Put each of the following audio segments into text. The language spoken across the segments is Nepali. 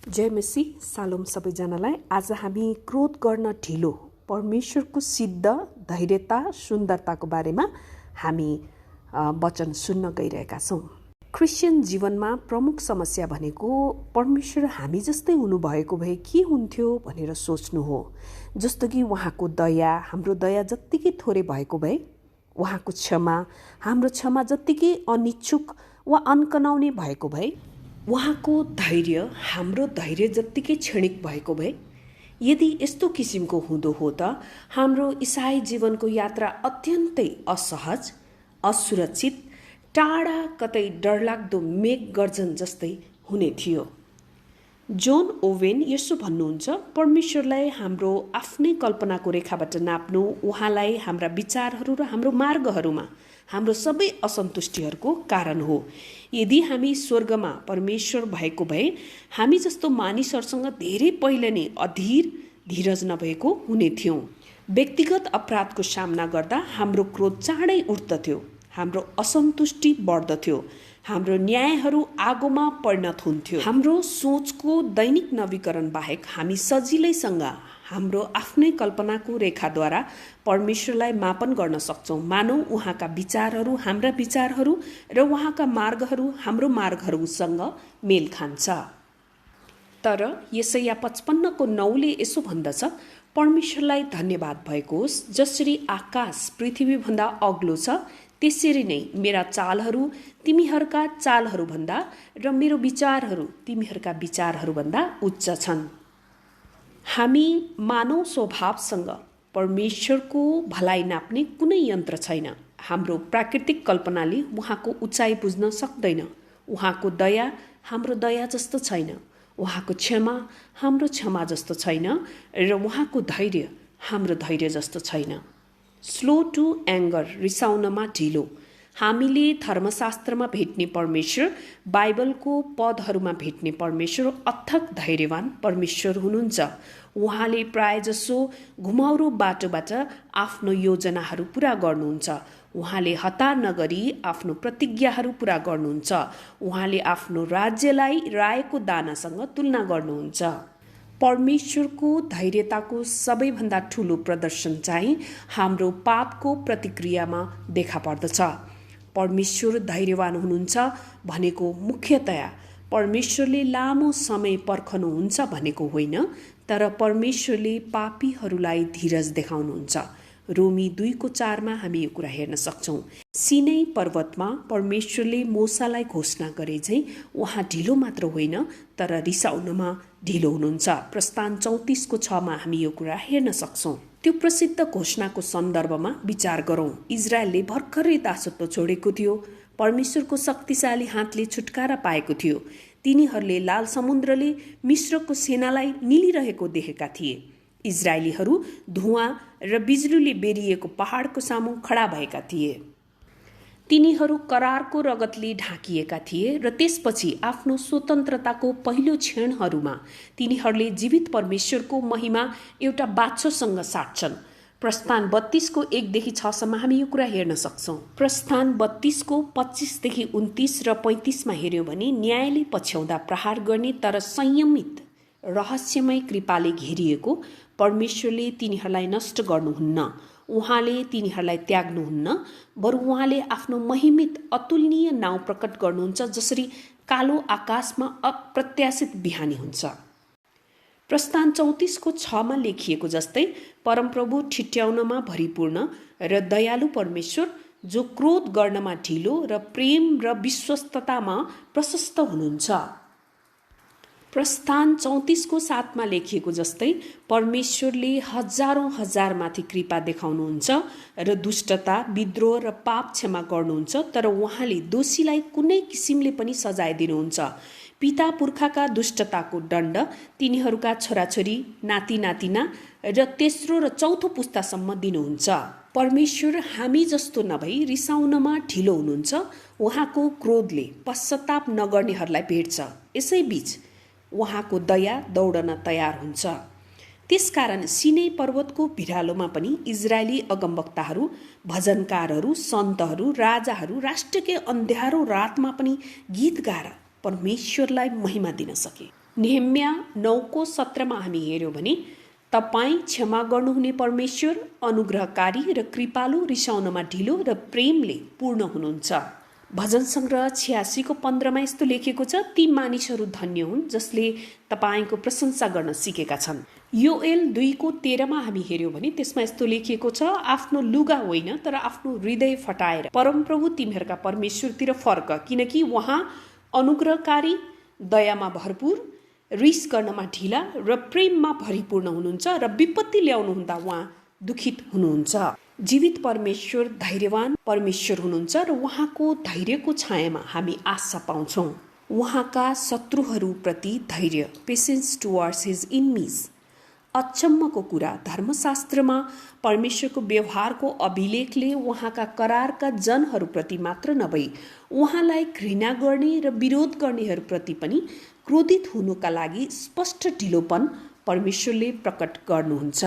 जय मसी सालोम सबैजनालाई। आज हामी क्रोध गर्न ढिलो परमेश्वरको सिद्ध धैर्यता सुन्दरताको बारेमा हामी वचन सुन्न गइरहेका छौँ। क्रिस्चियन जीवनमा प्रमुख समस्या भनेको परमेश्वर हामी जस्तै हुनुभएको भए के हुन्थ्यो भनेर सोच्नु हो। जस्तो कि उहाँको दया हाम्रो दया जत्तिकै थोरै भएको भए, उहाँको क्षमा हाम्रो क्षमा जत्तिकै अनिच्छुक वा अनकनाउने भएको भए, उहाँको धैर्य हाम्रो धैर्य जत्तिकै क्षणिक भएको भए, यदि यस्तो किसिमको हुँदो हो त हाम्रो इसाई जीवनको यात्रा अत्यन्तै असहज, असुरक्षित, टाढा कतै डरलाग्दो मेघ गर्जन जस्तै हुने थियो। जोन ओवेन यसो भन्नुहुन्छ, परमेश्वरलाई हाम्रो आफ्नै कल्पनाको रेखाबाट नाप्नु उहाँलाई हाम्रा विचारहरू र हाम्रो मार्गहरूमा हाम्रो सबै असन्तुष्टिहरूको कारण हो। यदि हामी स्वर्गमा परमेश्वर भएको भए हामी जस्तो मानिसहरूसँग धेरै पहिले नै अधीर धीरज नभएको हुने थियौँ। व्यक्तिगत अपराधको सामना गर्दा हाम्रो क्रोध चाँडै उठ्दथ्यो, हाम्रो असन्तुष्टि बढ्दथ्यो, हाम्रो न्यायहरू आगोमा परिणत हुन्थ्यो। हाम्रो सोचको दैनिक नवीकरण बाहेक हामी सजिलैसँग हाम्रो आफ्नै कल्पनाको रेखाद्वारा परमेश्वरलाई मापन गर्न सक्छौँ। मानौ उहाँका विचारहरू हाम्रा विचारहरू र उहाँका मार्गहरू हाम्रो मार्गहरूसँग मेल खान्छ। तर यसैया 55:9 यसो भन्दछ, परमेश्वरलाई धन्यवाद भएको होस्, जसरी आकाश पृथ्वीभन्दा अग्लो छ त्यसरी नै मेरा चालहरू तिमीहरूका चालहरूभन्दा र मेरो विचारहरू तिमीहरूका विचारहरूभन्दा उच्च छन्। हामी मानव स्वभावसँग परमेश्वरको भलाइ नाप्ने कुनै यन्त्र छैन। हाम्रो प्राकृतिक कल्पनाले उहाँको उचाइ बुझ्न सक्दैन। उहाँको दया हाम्रो दया जस्तो छैन, उहाँको क्षमा हाम्रो क्षमा जस्तो छैन र उहाँको धैर्य हाम्रो धैर्य जस्तो छैन। स्लो टु एङ्गर, रिसाउनमा ढिलो। हामीले धर्मशास्त्रमा भेट्ने परमेश्वर, बाइबलको पदहरूमा भेट्ने परमेश्वर अथक धैर्यवान परमेश्वर हुनुहुन्छ। उहाँले प्रायजसो घुमाउरो बाटोबाट आफ्नो योजनाहरू पुरा गर्नुहुन्छ। उहाँले हतार नगरी आफ्नो प्रतिज्ञाहरू पुरा गर्नुहुन्छ। उहाँले आफ्नो राज्यलाई रायोको दानासँग तुलना गर्नुहुन्छ। परमेश्वरको धैर्यताको सबैभन्दा ठुलो प्रदर्शन चाहिँ हाम्रो पापको प्रतिक्रियामा देखा पर्दछ। परमेश्वर धैर्यवान हुनुहुन्छ भनेको मुख्यतया परमेश्वरले लामो समय पर्खनुहुन्छ भनेको होइन, तर परमेश्वरले पापीहरूलाई धीरज देखाउनुहुन्छ। रोमी 2:4 हामी यो कुरा हेर्न सक्छौँ। सिनै पर्वतमा परमेश्वरले मोसालाई घोषणा गरे झैँ उहाँ ढिलो मात्र होइन तर रिसाउनमा ढिलो हुनुहुन्छ। प्रस्थान 34:6 हामी यो कुरा हेर्न सक्छौँ। त्यो प्रसिद्ध घोषणाको सन्दर्भमा विचार गरौँ। इजरायलले भर्खरै दासत्व छोडेको थियो, परमेश्वरको शक्तिशाली हातले छुटकारा पाएको थियो। तिनीहरूले लाल समुद्रले मिश्रको सेनालाई निलिरहेको देखेका थिए। इजरायलीहरू धुवाँ र बिजुलीले बेरिएको पहाडको सामु खडा भएका थिए। तिनीहरू करारको रगतले ढाकिएका थिए र त्यसपछि आफ्नो स्वतन्त्रताको पहिलो क्षणहरूमा तिनीहरूले जीवित परमेश्वरको महिमा एउटा बाछोसँग साट्छन्। प्रस्थान 32:1-6 हामी यो कुरा हेर्न सक्छौँ। प्रस्थान 32:25-29 र 35 हेर्यौँ भने न्यायले पछ्याउँदा प्रहार गर्ने तर संयमित रहस्यमय कृपाले घेरिएको परमेश्वरले तिनीहरूलाई नष्ट गर्नुहुन्न। उहाँले तिनीहरूलाई त्याग्नुहुन्न, बरु उहाँले आफ्नो महिमित अतुलनीय नाउँ प्रकट गर्नुहुन्छ, जसरी कालो आकाशमा अप्रत्याशित बिहानी हुन्छ। प्रस्थान 34:6 लेखिएको जस्तै परमप्रभु ठिट्याउनमा भरिपूर्ण र दयालु परमेश्वर, जो क्रोध गर्नमा ढिलो र प्रेम र विश्वस्ततामा प्रशस्त हुनुहुन्छ। प्रस्थान 34:7 लेखिएको जस्तै परमेश्वरले हजारौँ हजारमाथि कृपा देखाउनुहुन्छ र दुष्टता, विद्रोह र पाप क्षमा गर्नुहुन्छ, तर उहाँले दोषीलाई कुनै किसिमले पनि सजाय दिनुहुन्छ। पिता पुर्खाका दुष्टताको दण्ड तिनीहरूका छोराछोरी, नाति नातिना र तेस्रो र चौथो पुस्तासम्म दिनुहुन्छ। परमेश्वर हामी जस्तो नभई रिसाउनमा ढिलो हुनुहुन्छ। उहाँको क्रोधले पश्चाताप नगर्नेहरूलाई भेट्छ। यसैबीच उहाँको दया दौडन तयार हुन्छ। त्यसकारण सिनै पर्वतको भिरालोमा पनि इजरायली अगमवक्ताहरू, भजनकारहरू, सन्तहरू, राजाहरू राष्ट्रकै अँध्यारो रातमा पनि गीत गाएर परमेश्वरलाई महिमा दिन सके। नेहम्या 9:17 हामी हेऱ्यौँ भने तपाईँ क्षमा गर्नुहुने परमेश्वर, अनुग्रहकारी र कृपालु, रिसाउनमा ढिलो र प्रेमले पूर्ण हुनुहुन्छ। भजन सङ्ग्रह 86:15 यस्तो लेखेको छ, ती मानिसहरू धन्य हुन् जसले तपाईँको प्रशंसा गर्न सिकेका छन्। योएल 2:13 हामी हेऱ्यौँ भने त्यसमा यस्तो लेखिएको छ, आफ्नो लुगा होइन तर आफ्नो हृदय फटाएर परमप्रभु तिमीहरूका परमेश्वरतिर फर्क, किनकि उहाँ अनुग्रहकारी, दयामा भरपूर, रिस गर्नमा ढिला र प्रेममा भरिपूर्ण हुनुहुन्छ र विपत्ति ल्याउनुहुँदा उहाँ दुखित हुनुहुन्छ। जीवित परमेश्वर धैर्यवान परमेश्वर हुनुहुन्छ र उहाँको धैर्यको छायामा हामी आशा पाउँछौँ। उहाँका शत्रुहरूप्रति धैर्य, पेसेन्स टुवर्ड्स हिज इनिमिज। अचम्मको कुरा, धर्मशास्त्रमा परमेश्वरको व्यवहारको अभिलेखले उहाँका करारका जनहरूप्रति मात्र नभई उहाँलाई घृणा गर्ने र विरोध गर्नेहरूप्रति पनि क्रोधित हुनुका लागि स्पष्ट ढिलोपन परमेश्वरले प्रकट गर्नुहुन्छ।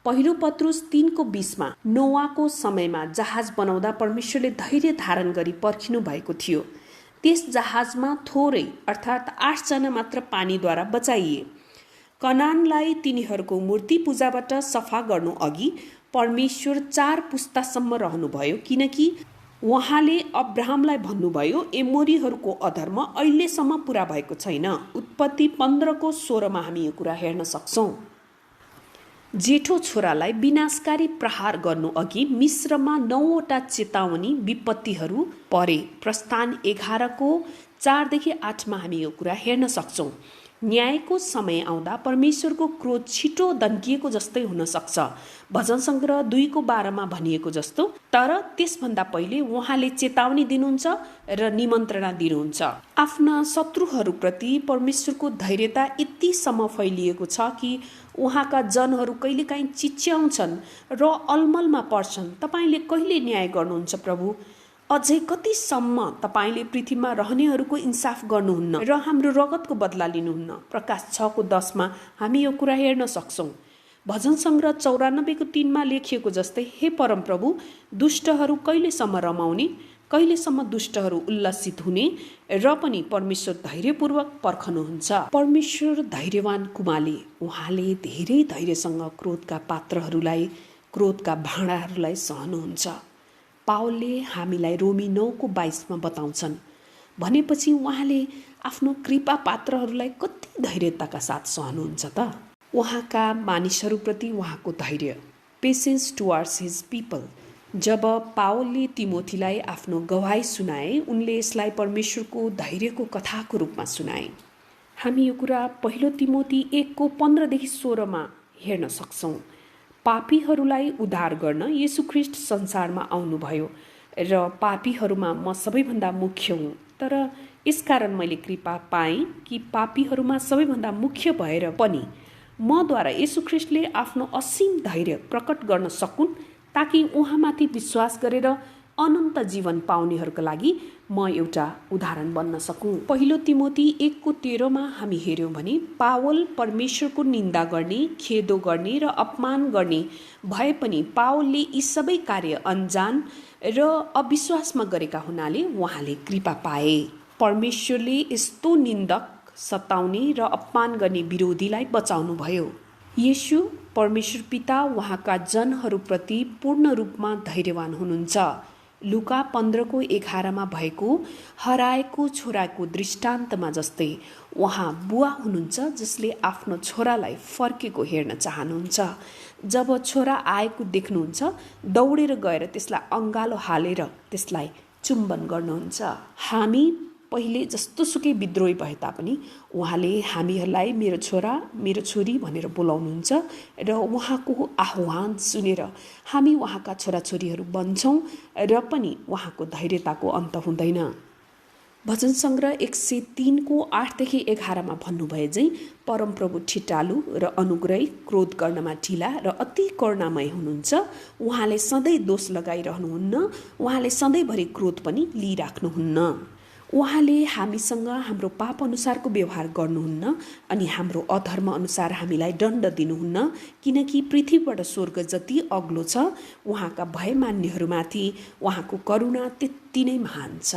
पहिलो पत्रुस 3:20 नोआको समयमा जहाज बनाउँदा परमेश्वरले धैर्य धारण गरी पर्खिनु भएको थियो। त्यस जहाजमा थोरै अर्थात् 8 जना मात्र पानीद्वारा बचाइए। कनानलाई तिनीहरूको मूर्ति पूजाबाट सफा गर्नु अघि परमेश्वर 4 पुस्तासम्म रहनुभयो, किनकि उहाँले अब्राहमलाई भन्नुभयो, एमोरीहरूको अधर्म अहिलेसम्म पुरा भएको छैन। उत्पत्ति 15:16 हामी यो कुरा हेर्न सक्छौँ। जेठो छोरालाई विनाशकारी प्रहार गर्नु अघि मिस्रमा 9वटा चेतावनी विपत्तिहरू परे। प्रस्थान 11:4-8 हामी यो कुरा हेर्न सक्छौँ। न्यायको समय आउँदा परमेश्वरको क्रोध छिटो दन्किएको जस्तै हुन सक्छ, भजन सङ्ग्रह 2:12 भनिएको जस्तो। तर त्यसभन्दा पहिले उहाँले चेतावनी दिनुहुन्छ र निमन्त्रणा दिनुहुन्छ। आफ्ना शत्रुहरूप्रति परमेश्वरको धैर्यता यतिसम्म फैलिएको छ कि उहाँका जनहरू कहिलेकाहीँ चिच्याउँछन् र अलमलमा पर्छन्, तपाईँले कहिले न्याय गर्नुहुन्छ प्रभु? अझै कतिसम्म तपाईँले पृथ्वीमा रहनेहरूको इन्साफ गर्नुहुन्न र हाम्रो रगतको बदला लिनुहुन्न? प्रकाश 6:10 हामी यो कुरा हेर्न सक्छौँ। भजन सङ्ग्रह 94:3 लेखिएको जस्तै, हे परमप्रभु, दुष्टहरू कहिलेसम्म रमाउने, कहिलेसम्म दुष्टहरू उल्लसित हुने र पनि परमेश्वर धैर्यपूर्वक पर्खनुहुन्छ। परमेश्वर धैर्यवान कुमाले, उहाँले धेरै धैर्यसँग क्रोधका पात्रहरूलाई, क्रोधका भाँडाहरूलाई सहनुहुन्छ। पावलले हामीलाई रोमी 9:22 बताउँछन्। भनेपछि उहाँले आफ्नो कृपा पात्रहरूलाई कति धैर्यताका साथ सहनुहुन्छ त? उहाँका मानिसहरूप्रति उहाँको धैर्य, पेसेन्स टुवर्ड्स हिज पिपल। जब पावलले तिमोथीलाई आफ्नो गवाही सुनाए, उनले यसलाई परमेश्वरको धैर्यको कथाको रूपमा सुनाए। हामी यो कुरा पहिलो तिमोथी 1:15-16 हेर्न सक्छौँ। पापीहरूलाई उद्धार गर्न येशू ख्रीष्ट संसारमा आउनुभयो र पापीहरूमा म सबैभन्दा मुख्य हुँ। तर यसकारण मैले कृपा पाएँ कि पापीहरूमा सबैभन्दा मुख्य भएर पनि मद्वारा येशू ख्रीष्टले आफ्नो असीम धैर्य प्रकट गर्न सकुन्, ताकि उहाँमाथि विश्वास गरेर अनन्त जीवन पाउनेहरूका लागि म एउटा उदाहरण बन्न सकूँ। पहिलो तिमोथी 1:13 हामी हेऱ्यौँ भने पावल परमेश्वरको निन्दा गर्ने, खेदो गर्ने र अपमान गर्ने भए पनि पावलले यी सबै कार्य अनजान र अविश्वासमा गरेका हुनाले उहाँले कृपा पाए। परमेश्वरले यस्तो निन्दक, सताउने र अपमान गर्ने विरोधीलाई बचाउनु भयो। येशू परमेश्वर पिता उहाँका जनहरूप्रति पूर्ण रूपमा धैर्यवान हुनुहुन्छ। लुका 15:11 भएको हराएको छोराको दृष्टान्तमा जस्तै उहाँ बुवा हुनुहुन्छ जसले आफ्नो छोरालाई फर्केको हेर्न चाहनुहुन्छ। जब छोरा आएको देख्नुहुन्छ, दौडेर गएर त्यसलाई अङ्गालो हालेर त्यसलाई चुम्बन गर्नुहुन्छ। हामी पहिले जस्तोसुकै विद्रोही भए तापनि उहाँले हामीहरूलाई मेरो छोरा, मेरो छोरी भनेर बोलाउनुहुन्छ र उहाँको आह्वान सुनेर हामी उहाँका छोराछोरीहरू बन्छौँ र पनि उहाँको धैर्यताको अन्त हुँदैन। भजन सङ्ग्रह 103:8-11 भन्नुभए झैँ परमप्रभु ठिटालु र अनुग्रही, क्रोध गर्नमा ढिला र अति करुणामय हुनुहुन्छ। उहाँले सधैँ दोष लगाइरहनुहुन्न, उहाँले सधैँभरि क्रोध पनि लिइराख्नुहुन्न। उहाँले हामीसँग हाम्रो पाप अनुसारको व्यवहार गर्नुहुन्न अनि हाम्रो अधर्म अनुसार हामीलाई दण्ड दिनुहुन्न, किनकि पृथ्वीबाट स्वर्ग जति अग्लो छ उहाँका भय मान्नेहरूमाथि उहाँको करुणा त्यति नै महान छ।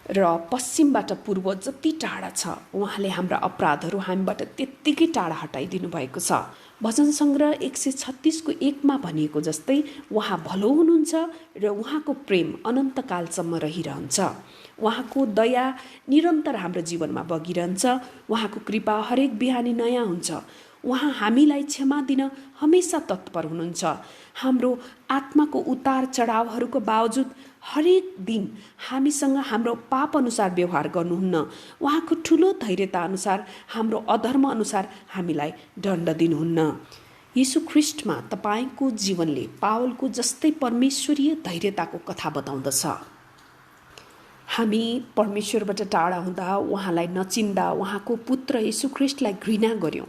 र पश्चिमबाट पूर्व जति टाढा छ उहाँले हाम्रा अपराधहरू हामीबाट त्यत्तिकै टाढा हटाइदिनु भएको छ। भजन सङ्ग्रह 136 1मा भनिएको जस्तै उहाँ भलो हुनुहुन्छ र उहाँको प्रेम अनन्तकालसम्म रहिरहन्छ। उहाँको दया निरन्तर हाम्रो जीवनमा बगिरहन्छ। उहाँको कृपा हरेक बिहानी नयाँ हुन्छ। उहाँ हामीलाई क्षमा दिन हमेसा तत्पर हुनुहुन्छ। हाम्रो आत्माको उतार चढावहरूको बावजुद हरेक दिन हामीसँग हाम्रो पाप अनुसार व्यवहार गर्नुहुन्न। उहाँको ठुलो धैर्यता अनुसार हाम्रो अधर्म अनुसार हामीलाई दण्ड दिनुहुन्न। यीशु ख्रीष्टमा तपाईँको जीवनले पावलको जस्तै परमेश्वरीय धैर्यताको कथा बताउँदछ। हामी परमेश्वरबाट टाढा हुँदा, उहाँलाई नचिन्दा, उहाँको पुत्र यीशु ख्रीष्टलाई घृणा गर्यौँ,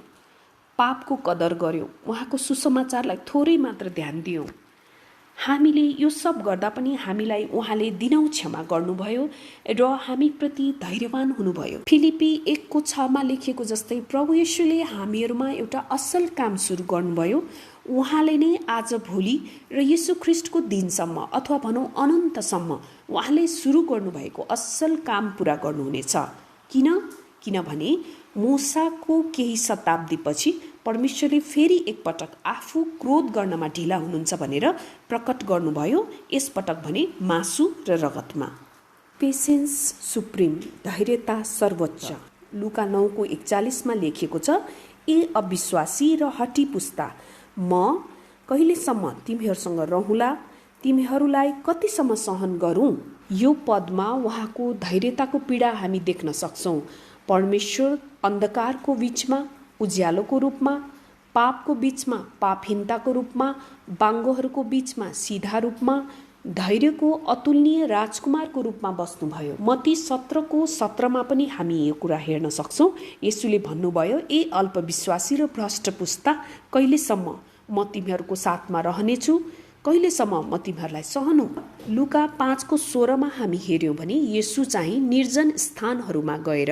पापको कदर गर्यौँ, उहाँको सुसमाचारलाई थोरै मात्र ध्यान दियौँ। हामीले यो सब गर्दा पनि हामीलाई उहाँले दिनौँ क्षमा गर्नुभयो र हामीप्रति धैर्यवान हुनुभयो। फिलिपी 1:6मा लेखिएको जस्तै प्रभु येशूले हामीहरूमा एउटा असल काम सुरु गर्नुभयो। उहाँले नै आज भोलि र यीशु ख्रीष्टको दिनसम्म अथवा भनौँ अनन्तसम्म उहाँले सुरु गर्नुभएको असल काम पुरा गर्नुहुनेछ। किनभने मूसाको केही शताब्दीपछि परमेश्वरले फेरि एकपटक आफू क्रोध गर्नमा ढिला हुनुहुन्छ भनेर प्रकट गर्नुभयो, यसपटक भने मासु र रगतमा। पेसेन्स सुप्रिम, धैर्यता सर्वोच्च। लुका 9:41मा लेखिएको छ, ए अविश्वासी र हठी पुस्ता, म कहिलेसम्म तिमीहरूसँग रहँला, तिमीहरूलाई कतिसम्म सहन गरौँ। यो पदमा उहाँको धैर्यताको पीडा हामी देख्न सक्छौँ। परमेश्वर अन्धकारको बीचमा उज्यालोको रूपमा, पापको बीचमा पापहीनताको रूपमा, बाङ्गोहरूको बीचमा सिधा रूपमा, धैर्यको अतुलनीय राजकुमारको रूपमा बस्नुभयो। मत्ती 17:17मा पनि हामी यो कुरा हेर्न सक्छौँ। येशूले भन्नुभयो, ए अल्पविश्वासी र भ्रष्ट पुस्ता, कहिलेसम्म म तिमीहरूको साथमा रहनेछु, कहिलेसम्म म तिमीहरूलाई सहनु। लुका 5:16मा हामी हेऱ्यौँ भने येशू चाहिँ निर्जन स्थानहरूमा गएर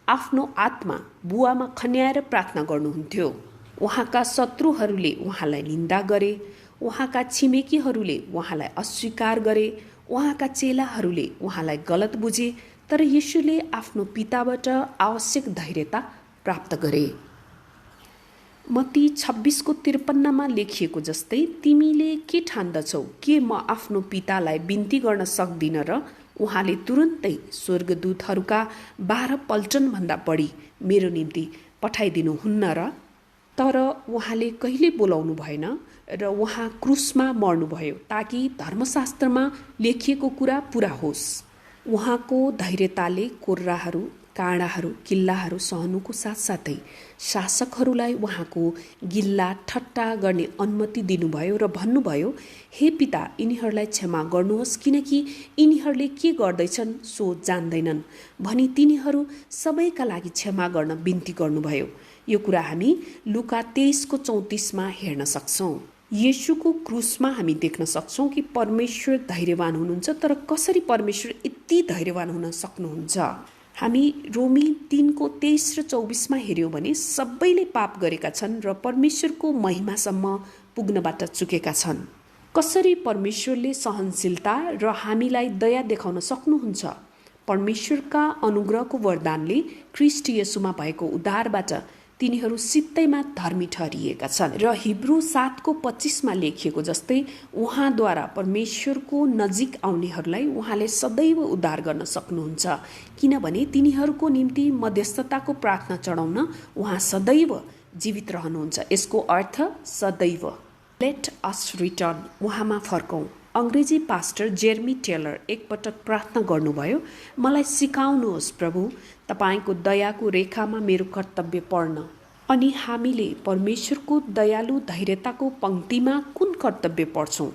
आफ्नो आत्मा बुवामा खन्याएर प्रार्थना गर्नुहुन्थ्यो। उहाँका शत्रुहरूले उहाँलाई निन्दा गरे, उहाँका छिमेकीहरूले उहाँलाई अस्वीकार गरे, उहाँका चेलाहरूले उहाँलाई गलत बुझे, तर येशूले आफ्नो पिताबाट आवश्यक धैर्यता प्राप्त गरे। मत्ती 26:53मा लेखिएको जस्तै, तिमीले के ठान्दछौ, के म आफ्नो पितालाई बिन्ती गर्न सक्दिनँ र उहाँले तुरुन्तै स्वर्गदूतहरूका 12 पल्टनभन्दा बढी मेरो निम्ति पठाइदिनुहुन्न र? तर उहाँले कहिले बोलाउनु भएन र उहाँ क्रुसमा मर्नुभयो ताकि धर्मशास्त्रमा लेखिएको कुरा पुरा होस्। उहाँको धैर्यताले कोर्राहरू, काँडाहरू, किल्लाहरू सहनुको साथसाथै शासकहरूलाई उहाँको गिल्ला ठट्टा गर्ने अनुमति दिनुभयो र भन्नुभयो, हे पिता, यिनीहरूलाई क्षमा गर्नुहोस् किनकि यिनीहरूले के गर्दैछन् सो जान्दैनन् भनी तिनीहरू सबैका लागि क्षमा गर्न बिन्ती गर्नुभयो। यो कुरा हामी लुका 23:34मा हेर्न सक्छौँ। येशूको क्रुसमा हामी देख्न सक्छौँ कि परमेश्वर धैर्यवान हुनुहुन्छ, तर कसरी परमेश्वर यति धैर्यवान हुन सक्नुहुन्छ। हामी रोमी 3:23 र 24मा हेऱ्यौँ भने सबैले पाप गरेका छन् र परमेश्वरको महिमासम्म पुग्नबाट चुकेका छन्। कसरी परमेश्वरले सहनशीलता र हामीलाई दया देखाउन सक्नुहुन्छ? परमेश्वरका अनुग्रहको वरदानले ख्रीष्ट येशूमा भएको उद्धारबाट तिनीहरू सित्तैमा धर्मी ठहरिएका छन् र हिब्रू 7:25मा लेखिएको जस्तै उहाँद्वारा परमेश्वरको नजिक आउनेहरूलाई उहाँले सदैव उद्धार गर्न सक्नुहुन्छ, किनभने तिनीहरूको निम्ति मध्यस्थताको प्रार्थना चढाउन उहाँ सदैव जीवित रहनुहुन्छ। यसको अर्थ सदैव। लेट अस रिटर्न, उहाँमा फर्कौँ। अङ्ग्रेजी पास्टर जेरेमी टेलर एकपटक प्रार्थना गर्नुभयो, मलाई सिकाउनुहोस् प्रभु, तपाईँको दयाको रेखामा मेरो कर्तव्य पढ्न। अनि हामीले परमेश्वरको दयालु धैर्यताको पङ्क्तिमा कुन कर्तव्य पढ्छौँ?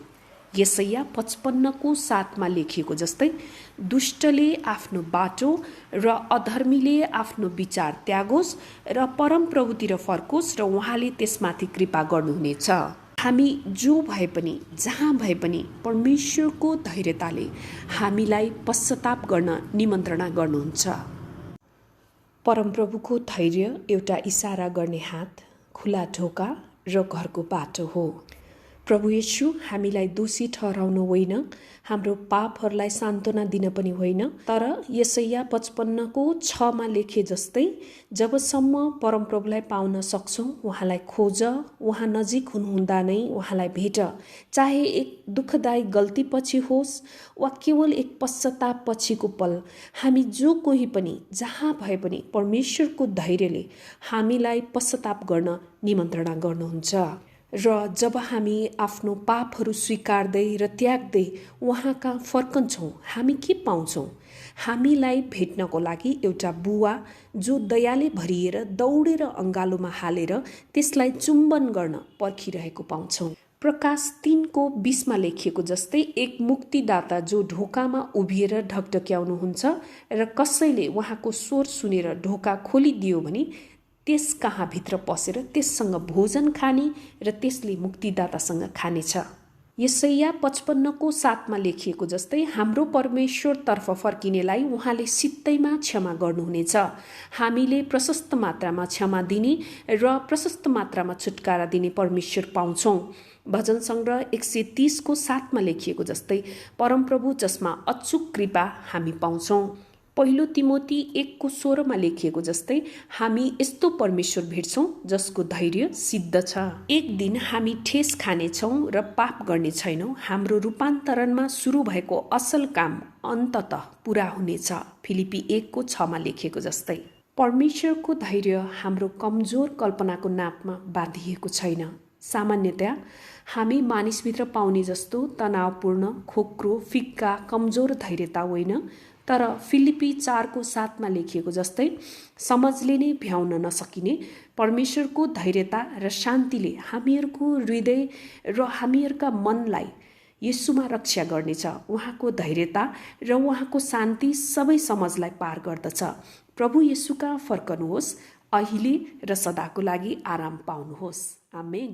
यसैया 55:7मा लेखिएको जस्तै, दुष्टले आफ्नो बाटो र अधर्मीले आफ्नो विचार त्यागोस् र परमप्रभुतिर फर्कोस् र उहाँले त्यसमाथि कृपा गर्नुहुनेछ। हामी जो भए पनि, जहाँ भए पनि परमेश्वरको धैर्यताले हामीलाई पश्चाताप गर्न निमन्त्रणा गर्नुहुन्छ। परमप्रभुको धैर्य एउटा इसारा गर्ने हात, खुला ढोका र घरको बाटो हो। प्रभु येशू हामीलाई दोषी ठहराउनु होइन, हाम्रो पापहरूलाई सान्त्वना दिन पनि होइन, तर यसैया 55को 6मा लेखे जस्तै जबसम्म परमप्रभुलाई पाउन सक्छौँ, उहाँलाई खोज, उहाँ नजिक हुनुहुँदा नै उहाँलाई भेट, चाहे एक दुःखदायी गल्ती पछि होस् वा केवल एक पश्चाताप पछिको पल, हामी जो कोही पनि जहाँ भए पनि परमेश्वरको धैर्यले हामीलाई पश्चाताप गर्न निमन्त्रणा गर्नुहुन्छ। र जब हामी आफ्नो पापहरू स्वीकार्दै र त्याग्दै उहाँ कहाँ फर्कन्छौँ, हामी के पाउँछौँ? हामीलाई भेट्नको लागि एउटा बुवा जो दयाले भरिएर दौडेर अङ्गालोमा हालेर त्यसलाई चुम्बन गर्न पर्खिरहेको पाउँछौँ। प्रकाश 3को 20मा लेखिएको जस्तै एक मुक्तिदाता जो ढोकामा उभिएर ढकढक्याउनुहुन्छ र कसैले उहाँको स्वर सुनेर ढोका खोलिदियो भने त्यस कहाँ भित्र पसेर त्यससँग भोजन खाने र त्यसले मुक्तिदातासँग खानेछ। यसैया 55को 7मा लेखिएको जस्तै हाम्रो परमेश्वरतर्फ फर्किनेलाई उहाँले सित्तैमा क्षमा गर्नुहुनेछ। हामीले प्रशस्त मात्रामा क्षमा दिने र प्रशस्त मात्रामा छुटकारा दिने परमेश्वर पाउँछौँ। भजन सङ्ग्रह 130को 7मा लेखिएको जस्तै परमप्रभु जसमा अचूक कृपा हामी पाउँछौँ। पहिलो तिमोथी 1को 16मा लेखिएको जस्तै हामी यस्तो परमेश्वर भेट्छौँ जसको धैर्य सिद्ध छ। एक दिन हामी ठेस खानेछौँ र पाप गर्ने छैनौँ। हाम्रो रूपान्तरणमा सुरु भएको असल काम अन्ततः पुरा हुनेछ। फिलिपी 1को 6मा लेखिएको जस्तै परमेश्वरको धैर्य हाम्रो कमजोर कल्पनाको नापमा बाँधिएको छैन। सामान्यतया हामी मानिसभित्र पाउने जस्तो तनावपूर्ण, खोक्रो, फिक्का, कमजोर धैर्यता होइन, तर फिलिपी 4को 7मा लेखिएको जस्तै समझले नै भ्याउन नसकिने परमेश्वरको धैर्यता र शान्तिले हामीहरूको हृदय र हामीहरूका मनलाई येशूमा रक्षा गर्नेछ। उहाँको धैर्यता र उहाँको शान्ति सबै समझलाई पार गर्दछ। प्रभु येशूका फर्कनुहोस्, अहिले र सदाको लागि आराम पाउनुहोस्। आमेन।